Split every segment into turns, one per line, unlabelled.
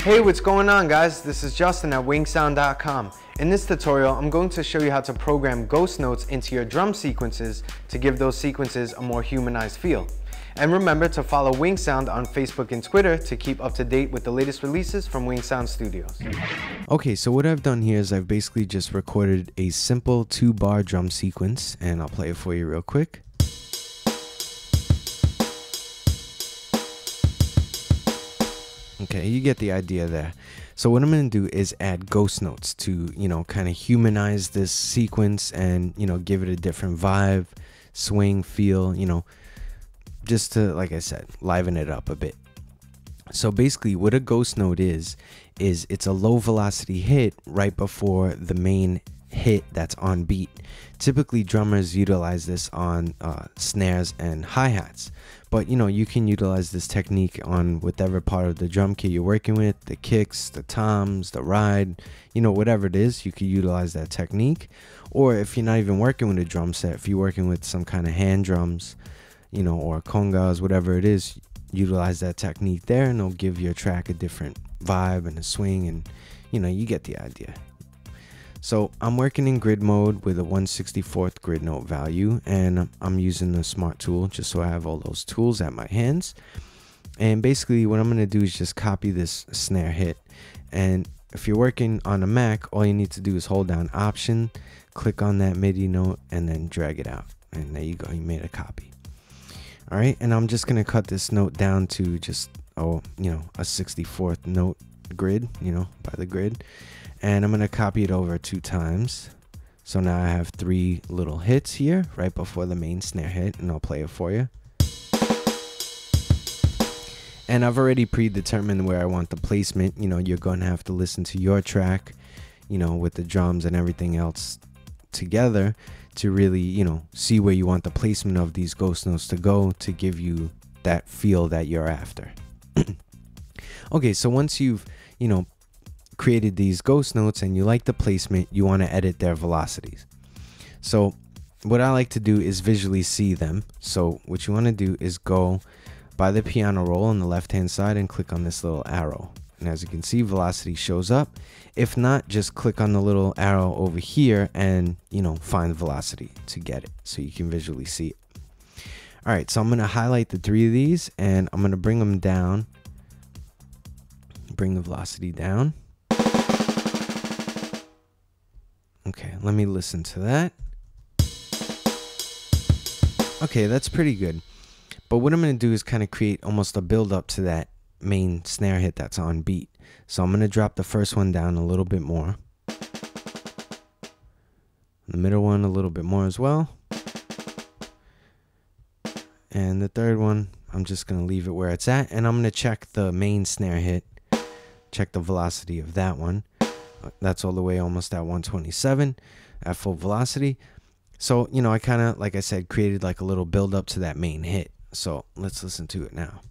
Hey, what's going on, guys? This is Justin at WinkSound.com. In this tutorial, I'm going to show you how to program ghost notes into your drum sequences to give those sequences a more humanized feel. And remember to follow WinkSound on Facebook and Twitter to keep up to date with the latest releases from WinkSound Studios.
Okay, so what I've done here is I've basically just recorded a simple 2-bar drum sequence, and I'll play it for you real quick. Okay, you get the idea there. So what I'm going to do is add ghost notes to, kind of humanize this sequence and, give it a different vibe, swing, feel, just to, like I said, liven it up a bit. So basically what a ghost note is it's a low velocity hit right before the main hit that's on beat. Typically drummers utilize this on snares and hi-hats, but you can utilize this technique on whatever part of the drum kit you're working with, the kicks, the toms, the ride, whatever it is, you could utilize that technique. Or if you're not even working with a drum set, if you're working with some kind of hand drums, or congas, whatever it is, utilize that technique there and it'll give your track a different vibe and a swing, and you get the idea. So I'm working in grid mode with a 1/64th grid note value, and I'm using the smart tool just so I have all those tools at my hands. And basically what I'm going to do is just copy this snare hit, and if you're working on a Mac, all you need to do is hold down Option, click on that MIDI note, and then drag it out, and there you go, you made a copy. Alright, and I'm just going to cut this note down to just a 64th note grid, by the grid. And I'm going to copy it over 2 times. So now I have 3 little hits here right before the main snare hit, and I'll play it for you. And I've already predetermined where I want the placement. You're going to have to listen to your track, with the drums and everything else together to really, see where you want the placement of these ghost notes to go to give you that feel that you're after. Okay, so once you've, created these ghost notes and you like the placement, you want to edit their velocities. So what I like to do is visually see them. So what you want to do is go by the piano roll on the left hand side and click on this little arrow, and as you can see, velocity shows up. If not, just click on the little arrow over here and find velocity to get it so you can visually see it. Alright, so I'm going to highlight the 3 of these and I'm going to bring them down, bring the velocity down. Okay, let me listen to that. Okay, that's pretty good. But what I'm going to do is kind of create almost a build up to that main snare hit that's on beat. So I'm going to drop the first one down a little bit more. The middle one a little bit more as well. And the third one, I'm just going to leave it where it's at. And I'm going to check the main snare hit. Check the velocity of that one. That's all the way almost at 127 at full velocity. So, I kind of, like I said, created like a little build up to that main hit. So let's listen to it now.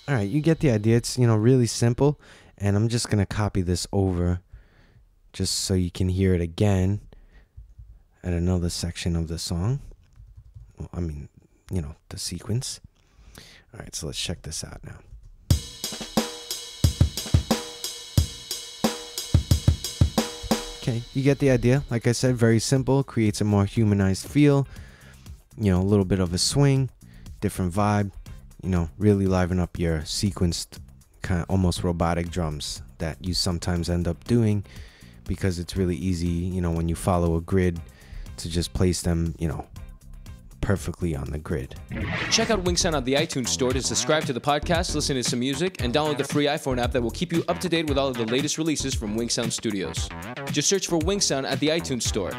All right, you get the idea. It's, really simple. And I'm just going to copy this over just so you can hear it again at another section of the song. Well, I mean, the sequence. All right, so let's check this out now. Okay, you get the idea. Like I said, very simple, creates a more humanized feel, a little bit of a swing, different vibe, really liven up your sequenced kind of almost robotic drums that you sometimes end up doing because it's really easy, when you follow a grid to just place them, perfectly on the grid.
Check out WinkSound on the iTunes Store to subscribe to the podcast, listen to some music, and download the free iPhone app that will keep you up to date with all of the latest releases from WinkSound Studios. Just search for WinkSound at the iTunes Store.